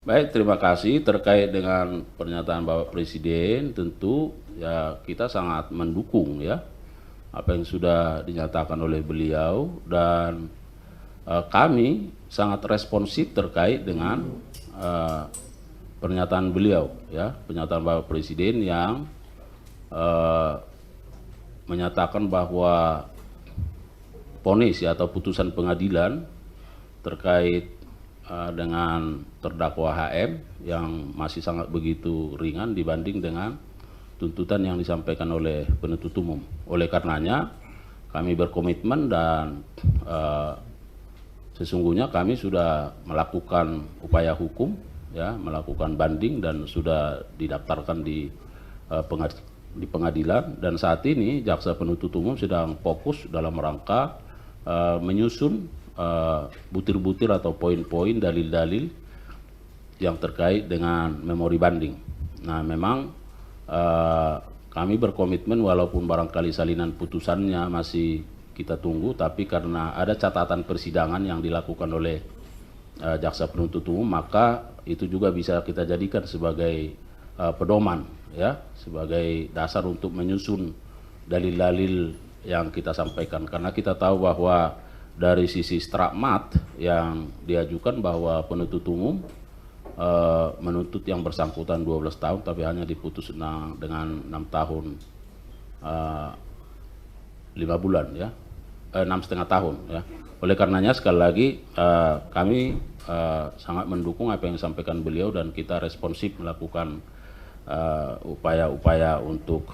Baik, terima kasih. Terkait dengan pernyataan Bapak Presiden, tentu ya kita sangat mendukung ya apa yang sudah dinyatakan oleh beliau, dan kami sangat responsif terkait dengan pernyataan beliau ya, pernyataan Bapak Presiden yang menyatakan bahwa vonis ya, atau putusan pengadilan terkait dengan terdakwa HM yang masih sangat begitu ringan dibanding dengan tuntutan yang disampaikan oleh penuntut umum. Oleh karenanya kami berkomitmen dan sesungguhnya kami sudah melakukan upaya hukum ya, melakukan banding dan sudah didaftarkan di pengadilan, dan saat ini jaksa penuntut umum sedang fokus dalam rangka menyusun butir-butir atau poin-poin dalil-dalil yang terkait dengan memori banding. Nah, memang kami berkomitmen walaupun barangkali salinan putusannya masih kita tunggu, tapi karena ada catatan persidangan yang dilakukan oleh jaksa penuntut umum, maka itu juga bisa kita jadikan sebagai pedoman ya, sebagai dasar untuk menyusun dalil-dalil yang kita sampaikan, karena kita tahu bahwa dari sisi strakmat yang diajukan bahwa penuntut umum menuntut yang bersangkutan 12 tahun tapi hanya diputus dengan 6 tahun 5 bulan ya, 6,5 tahun ya. Oleh karenanya sekali lagi kami sangat mendukung apa yang disampaikan beliau dan kita responsif melakukan upaya-upaya untuk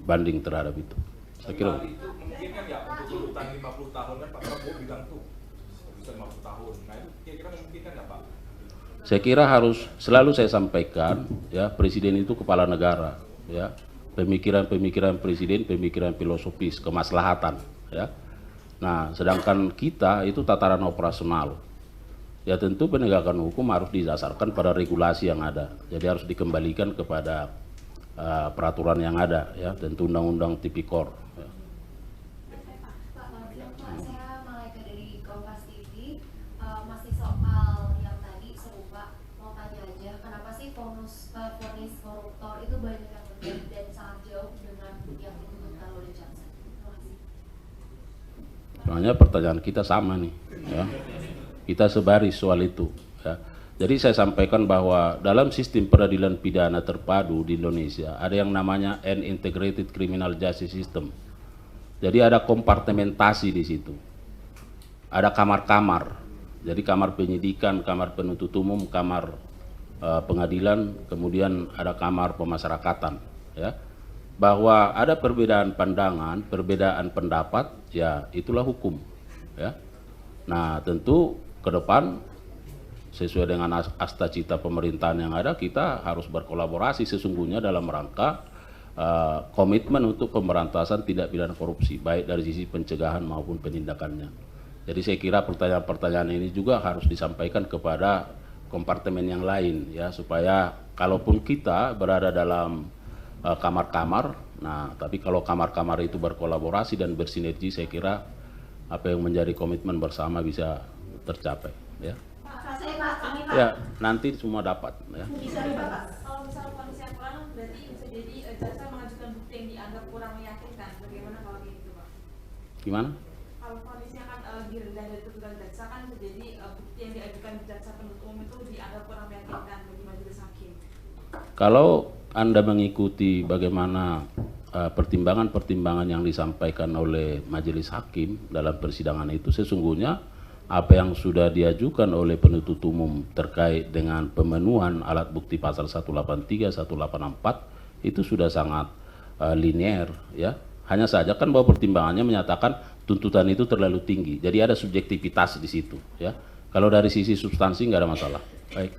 banding terhadap itu. Saya kira itu mungkin kan ya untuk tuntutan 50 tahun kan Pak Prabowo bilang tuh bisa 50 tahun. Nah itu kira-kira memungkinkan nggak Pak? Saya kira harus selalu saya sampaikan ya, presiden itu kepala negara ya, pemikiran presiden pemikiran filosofis kemaslahatan ya. Nah, sedangkan kita itu tataran operasional ya, tentu penegakan hukum harus didasarkan pada regulasi yang ada, jadi harus dikembalikan kepada peraturan yang ada ya, tentu undang-undang tipikor ya. Vonis koruptor itu banyak yang berbeda dan sangat jauh dengan yang dituntutkan oleh jaksa. Soalnya pertanyaan kita sama nih ya, kita sebaris soal itu ya. Jadi saya sampaikan bahwa dalam sistem peradilan pidana terpadu di Indonesia ada yang namanya an integrated criminal justice system. Jadi ada kompartementasi di situ, ada kamar-kamar. Jadi kamar penyidikan, kamar penuntut umum, kamar pengadilan, kemudian ada kamar pemasyarakatan ya. Bahwa ada perbedaan pandangan, perbedaan pendapat ya, itulah hukum ya. Nah, tentu ke depan sesuai dengan asta cita pemerintahan yang ada, kita harus berkolaborasi sesungguhnya dalam rangka komitmen untuk pemberantasan tindak pidana korupsi baik dari sisi pencegahan maupun penindakannya. Jadi saya kira pertanyaan-pertanyaan ini juga harus disampaikan kepada kompartemen yang lain ya, supaya kalaupun kita berada dalam kamar-kamar, nah tapi kalau kamar-kamar itu berkolaborasi dan bersinergi, saya kira apa yang menjadi komitmen bersama bisa tercapai ya. Ya, nanti semua dapat ya. Kalau misalnya kondisi yang kurang, berarti bisa jadi jaksa mengajukan bukti yang dianggap kurang meyakinkan. Bagaimana kalau kayak gitu Pak? Gimana? Kalau kondisinya kan lebih rendah dari tuntutan jaksa, kan bisa jadi bukti yang diajukan jaksa penuntut umum itu dianggap kurang meyakinkan bagi majelis hakim. Kalau Anda mengikuti bagaimana pertimbangan-pertimbangan yang disampaikan oleh majelis hakim dalam persidangan itu, sesungguhnya apa yang sudah diajukan oleh penuntut umum terkait dengan pemenuhan alat bukti pasal 183, 184 itu sudah sangat linear ya. Hanya saja kan bahwa pertimbangannya menyatakan tuntutan itu terlalu tinggi, jadi ada subjektivitas di situ ya. Kalau dari sisi substansi nggak ada masalah. Baik.